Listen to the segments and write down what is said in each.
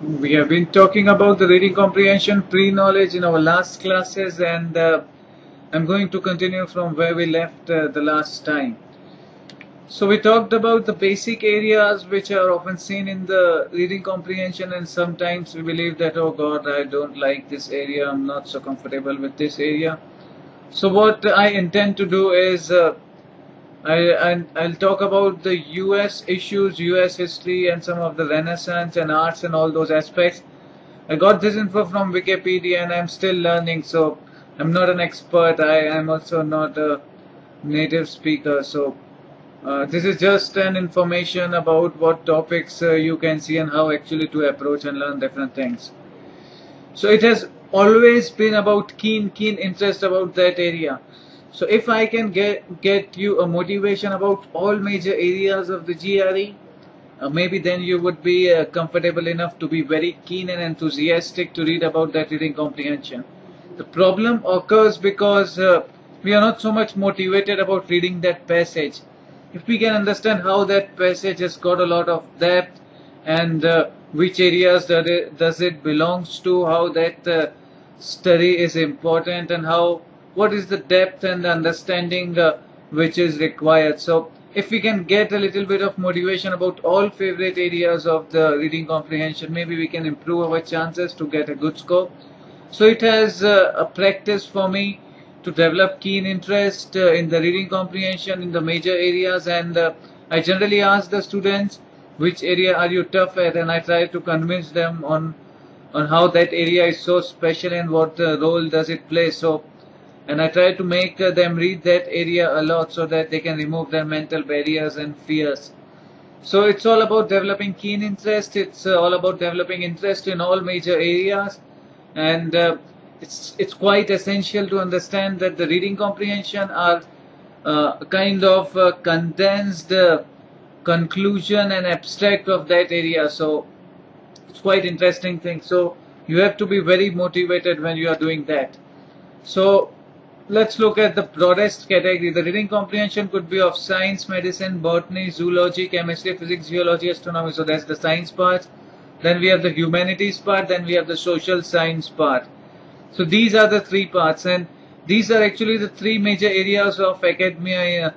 We have been talking about the reading comprehension pre-knowledge in our last classes, and I'm going to continue from where we left the last time. So we talked about the basic areas which are often seen in the reading comprehension, and sometimes we believe that, oh God, I don't like this area, I'm not so comfortable with this area. So what I intend to do is I'll talk about the US issues, US history, and some of the Renaissance and arts and all those aspects. I got this info from Wikipedia and I'm still learning, so I'm not an expert. I am also not a native speaker, so this is just an information about what topics you can see and how actually to approach and learn different things. So it has always been about keen interest about that area. So if I can get you a motivation about all major areas of the GRE, maybe then you would be comfortable enough to be very keen and enthusiastic to read about that reading comprehension. The problem occurs because we are not so much motivated about reading that passage. If we can understand how that passage has got a lot of depth and which areas does it belongs to, how that study is important, and what is the depth and the understanding which is required. So if we can get a little bit of motivation about all favorite areas of the reading comprehension, maybe we can improve our chances to get a good score. So it has a practice for me to develop keen interest in the reading comprehension in the major areas, and I generally ask the students which area are you tough at, and I try to convince them on how that area is so special and what role does it play. And I try to make them read that area a lot so that they can remove their mental barriers and fears. So it's all about developing keen interest. It's all about developing interest in all major areas, and it's quite essential to understand that the reading comprehension are kind of condensed conclusion and abstract of that area. So it's quite interesting thing. So you have to be very motivated when you are doing that. So let's look at the broadest category. The reading comprehension could be of science, medicine, botany, zoology, chemistry, physics, geology, astronomy. So that's the science part. Then we have the humanities part. Then we have the social science part. So these are the three parts, and these are actually the three major areas of academia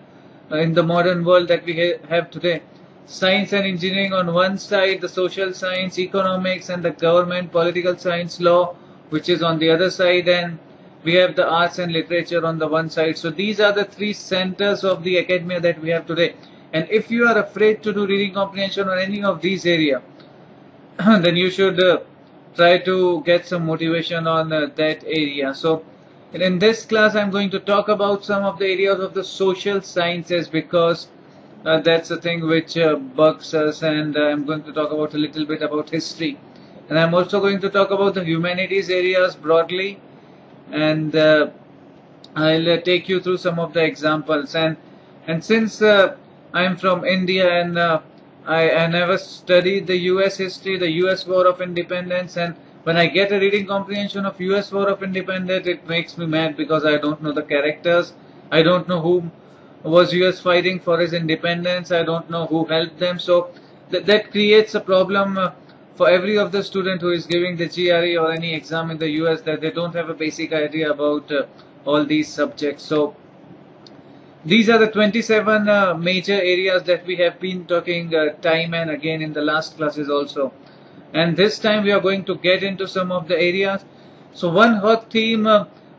in the modern world that we have today. Science and engineering on one side, the social science, economics, and the government, political science, law, which is on the other side, and we have the arts and literature on the one side. So these are the three centers of the academia that we have today. And if you are afraid to do reading comprehension or any of these areas, then you should try to get some motivation on that area. So in this class I'm going to talk about some of the areas of the social sciences, because that's the thing which bugs us, and I'm going to talk about a little bit about history, and I'm also going to talk about the humanities areas broadly, and I'll take you through some of the examples. And since I'm from India, and I never studied the US history, the US War of Independence, and when I get a reading comprehension of US War of Independence, it makes me mad because I don't know the characters. I don't know who was US fighting for his independence. I don't know who helped them. So that creates a problem for every of the student who is giving the GRE or any exam in the US, that they don't have a basic idea about all these subjects. So these are the 27 major areas that we have been talking time and again in the last classes also. And this time we are going to get into some of the areas. So one hot theme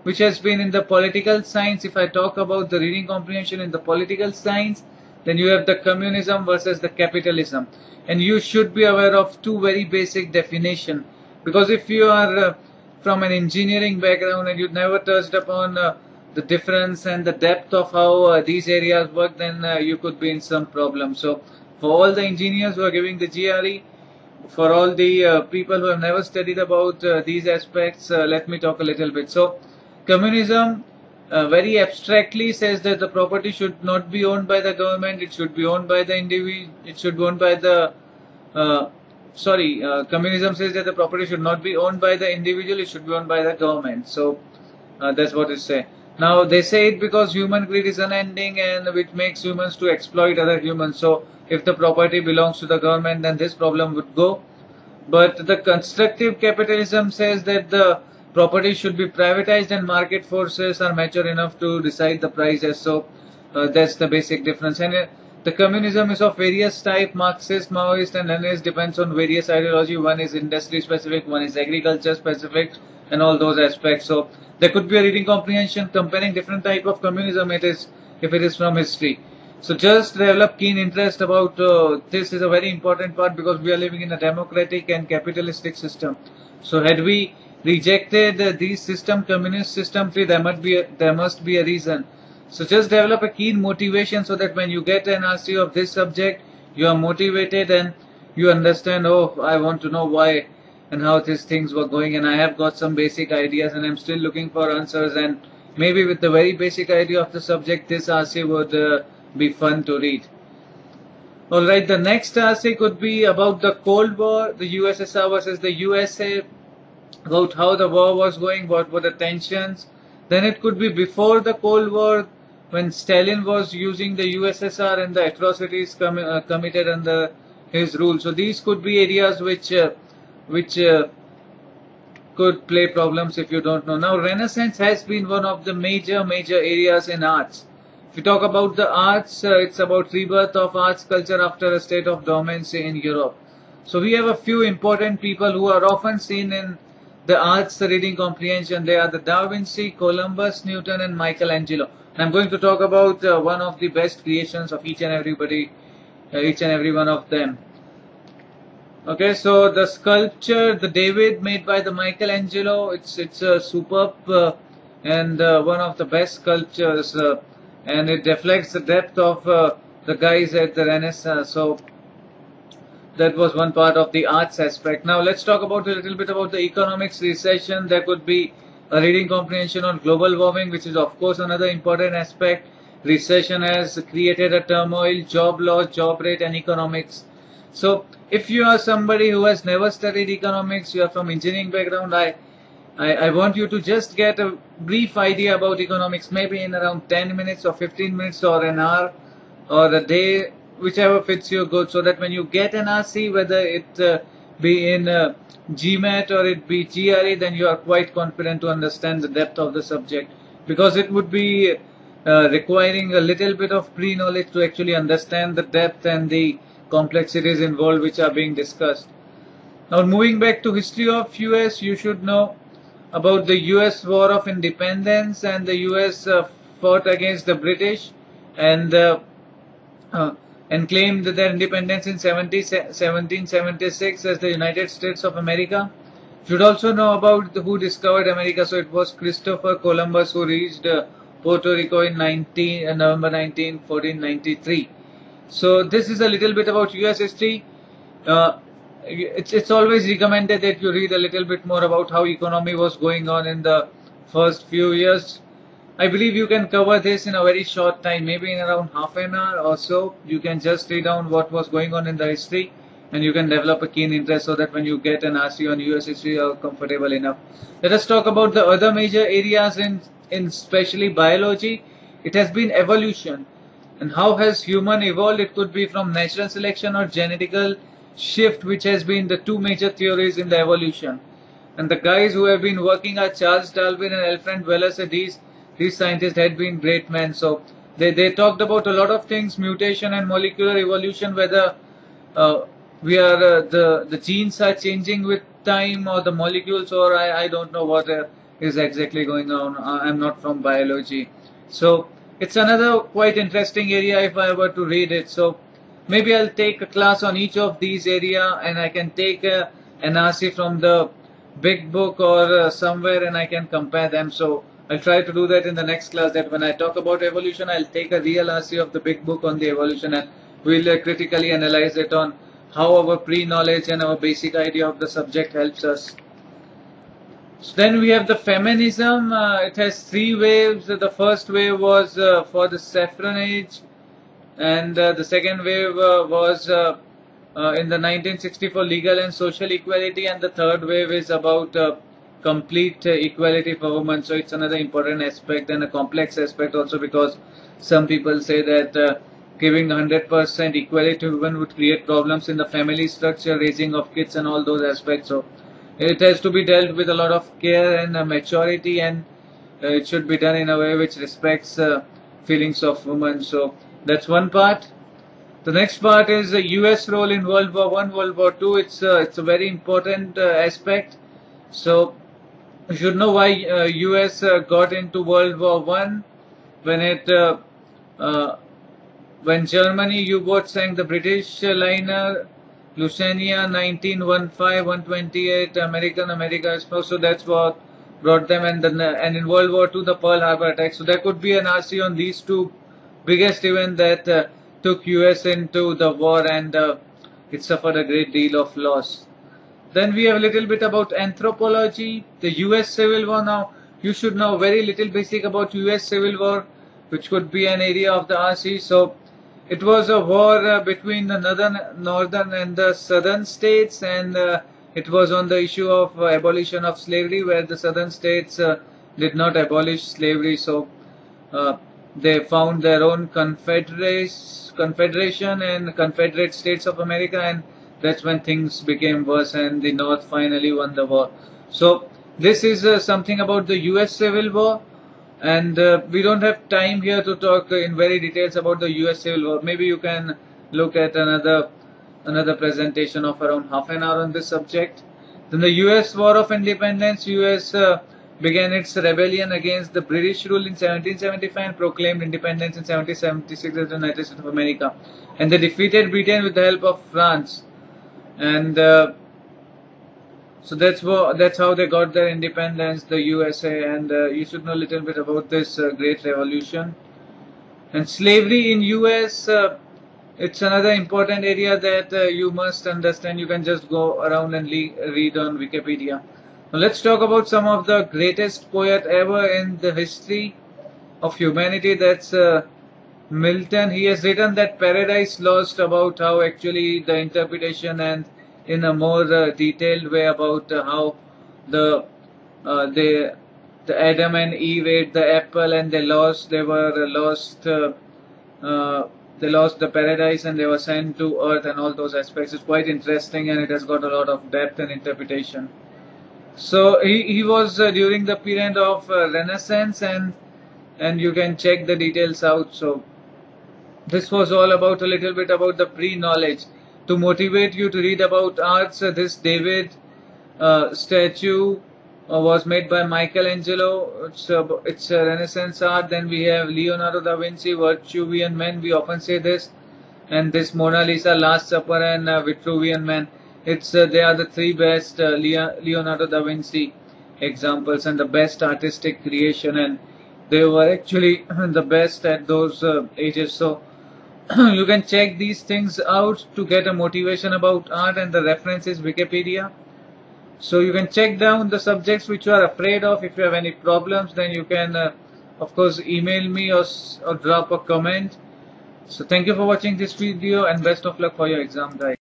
which has been in the political science, if I talk about the reading comprehension in the political science, then you have the communism versus the capitalism. And you should be aware of two very basic definitions. Because if you are from an engineering background and you've never touched upon the difference and the depth of how these areas work, then you could be in some problem. So for all the engineers who are giving the GRE, for all the people who have never studied about these aspects, let me talk a little bit. So communism very abstractly says that the property should not be owned by the government, it should be owned by the individual, it should be owned by the communism says that the property should not be owned by the individual, it should be owned by the government. So that's what it says. Now they say it because human greed is unending, and which makes humans to exploit other humans. So if the property belongs to the government, then this problem would go. But the constructive capitalism says that the property should be privatized and market forces are mature enough to decide the prices. So that's the basic difference. And the communism is of various type, Marxist, Maoist and Leninist, depends on various ideology. One is industry specific, one is agriculture specific, and all those aspects. So there could be a reading comprehension comparing different type of communism if it is from history. So just develop keen interest about this is a very important part, because we are living in a democratic and capitalistic system. So had we rejected these system, communist system, there must be a reason. So just develop a keen motivation so that when you get an RC of this subject, you are motivated and you understand, oh, I want to know why and how these things were going, and I have got some basic ideas and I'm still looking for answers, and maybe with the very basic idea of the subject, this RC would be fun to read. Alright, the next RC could be about the Cold War, the USSR versus the USA, about how the war was going, what were the tensions. Then it could be before the Cold War, when Stalin was using the USSR and the atrocities committed under his rule. So these could be areas which could play problems if you don't know. Now, Renaissance has been one of the major areas in arts. If you talk about the arts, it's about rebirth of arts culture after a state of dormancy in Europe. So we have a few important people who are often seen in the arts reading comprehension. They are the Da Vinci, Columbus, Newton and Michelangelo. And I'm going to talk about one of the best creations of each and every one of them. Okay, so the sculpture, the David made by the Michelangelo, it's a superb and one of the best sculptures, and it reflects the depth of the guys at the Renaissance. So that was one part of the arts aspect. Now let's talk about a little bit about the economics, recession. There could be a reading comprehension on global warming, which is of course another important aspect. Recession has created a turmoil, job loss, job rate and economics. So if you are somebody who has never studied economics, you are from engineering background, I want you to just get a brief idea about economics, maybe in around 10 minutes or 15 minutes or an hour or a day, whichever fits you good, so that when you get an RC, whether it be in GMAT or it be GRE, then you are quite confident to understand the depth of the subject, because it would be requiring a little bit of pre-knowledge to actually understand the depth and the complexities involved which are being discussed. Now moving back to history of US, you should know about the US War of Independence, and the US fought against the British and claimed their independence in 1776 as the United States of America. You should also know about who discovered America. So it was Christopher Columbus who reached Puerto Rico in November 19, 1493. So this is a little bit about US history. It's always recommended that you read a little bit more about how economy was going on in the first few years. I believe you can cover this in a very short time, maybe in around half an hour or so. You can just read down what was going on in the history, and you can develop a keen interest so that when you get an RC on US history, you are comfortable enough. Let us talk about the other major areas in especially biology. It has been evolution. And how has human evolved? It could be from natural selection or genetical shift, which has been the two major theories in the evolution. And the guys who have been working are Charles Darwin and Alfred Wallace. These scientists had been great men. So they talked about a lot of things, mutation and molecular evolution, whether the genes are changing with time or the molecules, or I don't know what is exactly going on. I'm not from biology. So it's another quite interesting area if I were to read it. So maybe I'll take a class on each of these area, and I can take an RC from the big book or somewhere, and I can compare them. So I'll try to do that in the next class, that when I talk about evolution, I'll take a real RC of the big book on the evolution, and we'll critically analyze it on how our pre-knowledge and our basic idea of the subject helps us. So then we have the feminism. It has three waves. The first wave was for the suffrage, and the second wave was in the 1964 legal and social equality, and the third wave is about complete equality for women. So it's another important aspect and a complex aspect also, because some people say that giving 100% equality to women would create problems in the family structure, raising of kids and all those aspects. So it has to be dealt with a lot of care and maturity, and it should be done in a way which respects feelings of women. So that's one part. The next part is the US role in World War I, World War II. It's a very important aspect. So you should know why US got into World War I when Germany U-boat sank the British liner Lusitania 1915-128 America. So that's what brought them, and in World War II the Pearl Harbor attack. So there could be an RC on these two biggest events that took US into the war, and it suffered a great deal of loss. Then we have a little bit about anthropology, the US Civil War. Now you should know very little basic about US Civil War, which could be an area of the RC. So it was a war between the northern and the southern states, and it was on the issue of abolition of slavery, where the southern states did not abolish slavery. So they found their own confederation and Confederate States of America, and that's when things became worse, and the North finally won the war. So this is something about the US Civil War, and we don't have time here to talk in very details about the US Civil War. Maybe you can look at another presentation of around half an hour on this subject. Then the US War of Independence. US began its rebellion against the British rule in 1775 and proclaimed independence in 1776 as the United States of America. And they defeated Britain with the help of France. And so that's how they got their independence, the USA. And you should know a little bit about this great revolution. And slavery in US, it's another important area that you must understand. You can just go around and read on Wikipedia. Now let's talk about some of the greatest poet ever in the history of humanity. That's Milton. He has written that Paradise Lost, about how actually the interpretation and in a more detailed way about how the Adam and Eve ate the apple and they lost the paradise and they were sent to earth, and all those aspects. It's quite interesting, and it has got a lot of depth and interpretation. So he was during the period of Renaissance, and you can check the details out. So this was all about a little bit about the pre-knowledge to motivate you to read about arts. This David statue was made by Michelangelo. It's a Renaissance art. Then we have Leonardo da Vinci, Vitruvian Man. We often say this, and this Mona Lisa, Last Supper, and Vitruvian Man. They are the three best Leonardo da Vinci examples and the best artistic creation, and they were actually the best at those ages. So you can check these things out to get a motivation about art, and the reference is Wikipedia. So you can check down the subjects which you are afraid of. If you have any problems, then you can of course email me or drop a comment. So thank you for watching this video, and best of luck for your exam, guys.